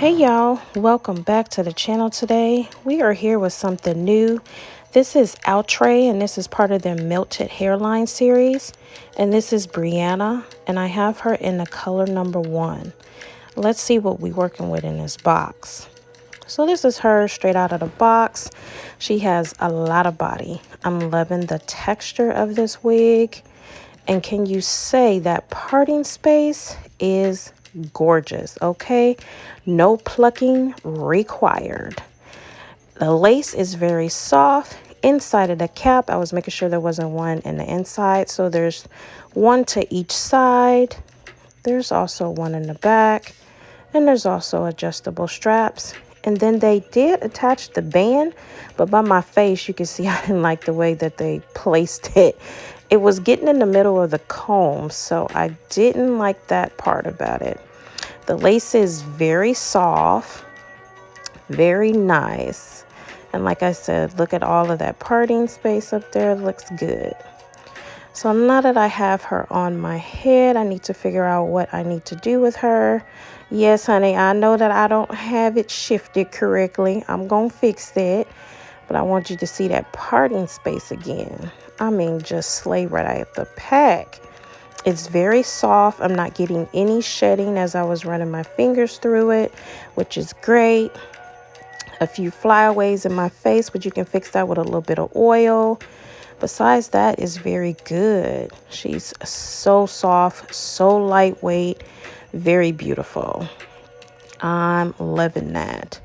Hey y'all, welcome back to the channel today. We are here with something new. This is Outre and this is part of their Melted Hairline series. And this is Breanne and I have her in the color number 1. Let's see what we're working with in this box. So this is her straight out of the box. She has a lot of body. I'm loving the texture of this wig. And can you say that parting space is gorgeous, okay? No plucking required. The lace is very soft. Inside of the cap, I was making sure there wasn't one in the inside. So there's one to each side. There's also one in the back. And there's also adjustable straps. And then they did attach the band, but by my face, you can see I didn't like the way that they placed it. It was getting in the middle of the comb, so I didn't like that part about it. The lace is very soft, very nice. And like I said, look at all of that parting space up there. It looks good. So now that I have her on my head, I need to figure out what I need to do with her. Yes, honey, I know that I don't have it shifted correctly. I'm going to fix that. But I want you to see that parting space again. I mean, just slay right out the pack. It's very soft. I'm not getting any shedding as I was running my fingers through it, which is great. A few flyaways in my face, but you can fix that with a little bit of oil. Besides that, it's very good. She's so soft, so lightweight, very beautiful. I'm loving that.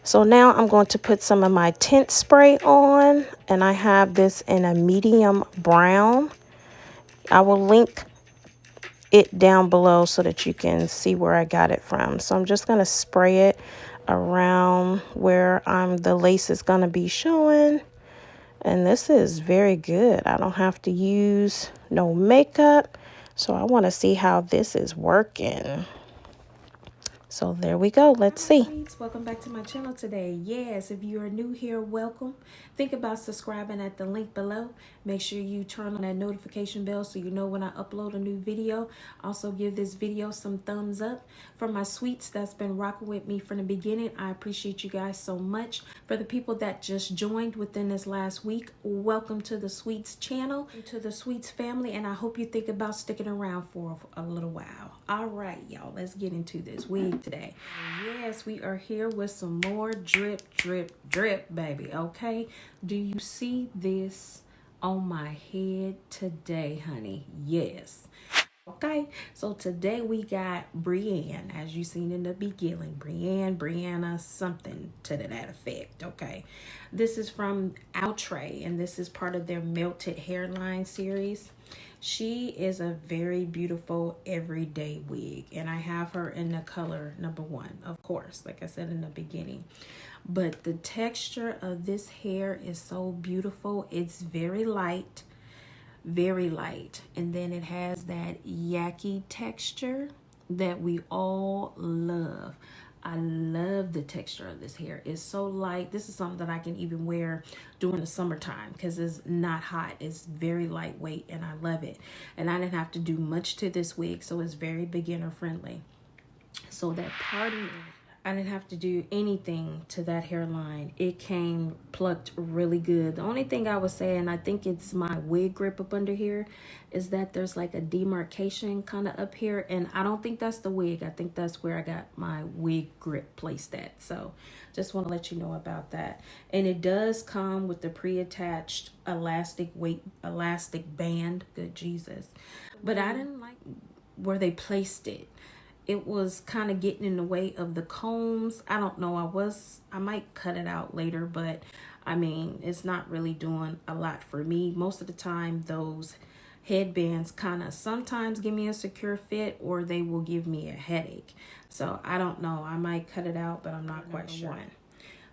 So now I'm going to put some of my tint spray on, and I have this in a medium brown. I will link it down below so that you can see where I got it from. So I'm just going to spray it around where the lace is going to be showing. And this is very good. I don't have to use no makeup. So I want to see how this is working. So there we go. Let's see. Sweets, welcome back to my channel today. Yes, if you are new here, welcome. Think about subscribing at the link below. Make sure you turn on that notification bell so you know when I upload a new video. Also give this video some thumbs up. For my sweets that's been rocking with me from the beginning, I appreciate you guys so much. For the people that just joined within this last week, welcome to the Sweets channel, to the Sweets family, and I hope you think about sticking around for a little while. All right, y'all, let's get into this wig today. Yes, we are here with some more drip, drip, drip, baby, okay? Do you see this on my head today, honey? Yes. Okay, so today we got Breanne, as you seen in the beginning. Breanne, something to that effect, okay? This is from Outre, and this is part of their Melted Hairline series. She is a very beautiful everyday wig, and I have her in the color number 1, of course, like I said in the beginning. But the texture of this hair is so beautiful. It's very light, and then it has that yaki texture that we all love. I love the texture of this hair. It's so light. This is something that I can even wear during the summertime because it's not hot. It's very lightweight and I love it. And I didn't have to do much to this wig, so it's very beginner friendly. So that party, I didn't have to do anything to that hairline. It came plucked really good. The only thing I would say, and I think it's my wig grip up under here, is that there's like a demarcation kind of up here. And I don't think that's the wig. I think that's where I got my wig grip placed at. So just want to let you know about that. And it does come with the pre-attached elastic band. Good Jesus. But I didn't like where they placed it. It was kind of getting in the way of the combs. I don't know. I might cut it out later, but I mean, it's not really doing a lot for me. Most of the time, those headbands kind of sometimes give me a secure fit or they will give me a headache. So I don't know. I might cut it out, but I'm not quite sure.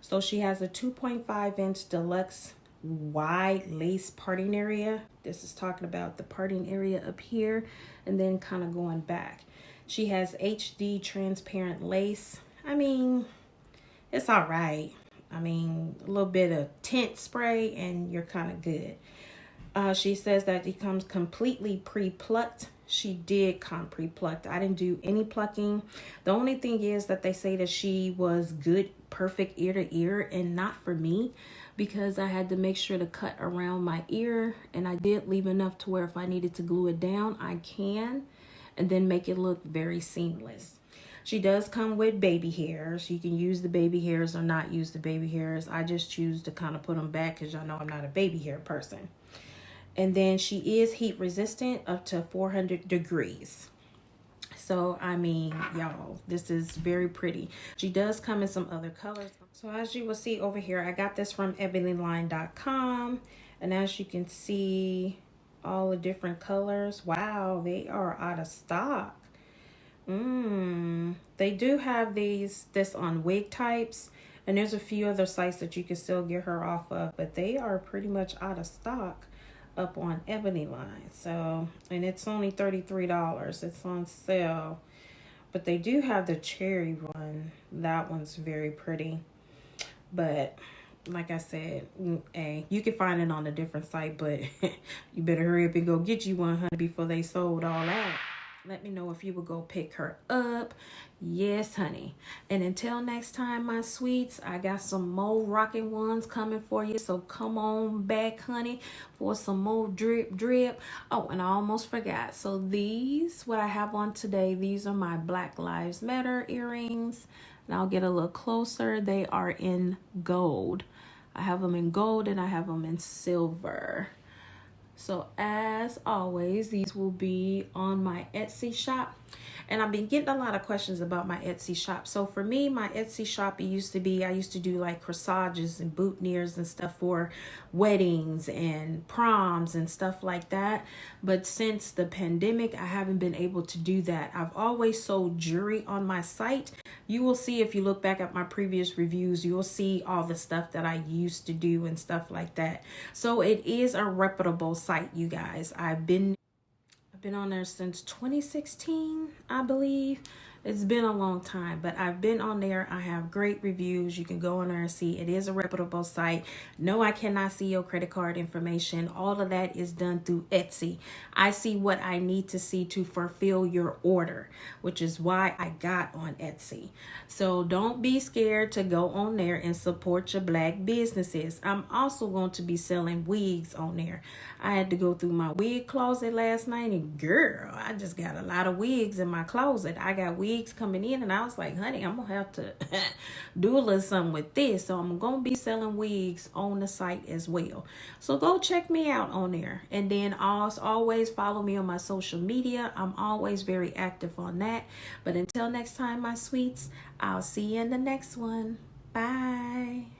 So she has a 2.5-inch Deluxe wide lace parting area. This is talking about the parting area up here and then kind of going back. She has HD transparent lace. I mean, it's all right. I mean, a little bit of tint spray and you're kind of good. She says that it comes completely pre-plucked. she did come pre-plucked. I didn't do any plucking. The only thing is that they say that she was good, perfect ear to ear, and not for me, because I had to make sure to cut around my ear, and I did leave enough to where if I needed to glue it down, I can, and then make it look very seamless. She does come with baby hairs. You can use the baby hairs or not use the baby hairs. I just choose to kind of put them back because y'all know I'm not a baby hair person. And then she is heat resistant up to 400 degrees. So, I mean, y'all, this is very pretty. She does come in some other colors. So as you will see over here, I got this from ebonyline.com. And as you can see, all the different colors. Wow, they are out of stock. They do have this on wig types. And there's a few other sites that you can still get her off of. But they are pretty much out of stock up on Ebonyline. So, and it's only $33. It's on sale. But they do have the cherry one. That one's very pretty. But like I said, you can find it on a different site, but you better hurry up and go get you 100 before they sold all out. Let me know if you would go pick her up. Yes, honey. And until next time, my sweets, I got some more rocking ones coming for you. So come on back, honey, for some more drip drip. Oh, and I almost forgot. So these, what I have on today, these are my Black Lives Matter earrings. And I'll get a little closer. They are in gold. I have them in gold and I have them in silver. So as always, these will be on my Etsy shop. And I've been getting a lot of questions about my Etsy shop. So for me, my Etsy shop, I used to do like corsages and boutonnieres and stuff for weddings and proms and stuff like that. But since the pandemic, I haven't been able to do that. I've always sold jewelry on my site. You will see, if you look back at my previous reviews, you'll see all the stuff that I used to do and stuff like that. So it is a reputable site, you guys. I've been on there since 2016, I believe. It's been a long time, but I've been on there. I have great reviews. You can go on there and see. It is a reputable site. No, I cannot see your credit card information. All of that is done through Etsy. I see what I need to see to fulfill your order, which is why I got on Etsy. So don't be scared to go on there and support your Black businesses. I'm also going to be selling wigs on there. I had to go through my wig closet last night, and girl, I just got a lot of wigs in my closet. I got wigs coming in, and I was like, honey, I'm gonna have to do a little something with this. So I'm gonna be selling wigs on the site as well. So go check me out on there. And then always follow me on my social media. I'm always very active on that. But until next time, my sweets, I'll see you in the next one. Bye.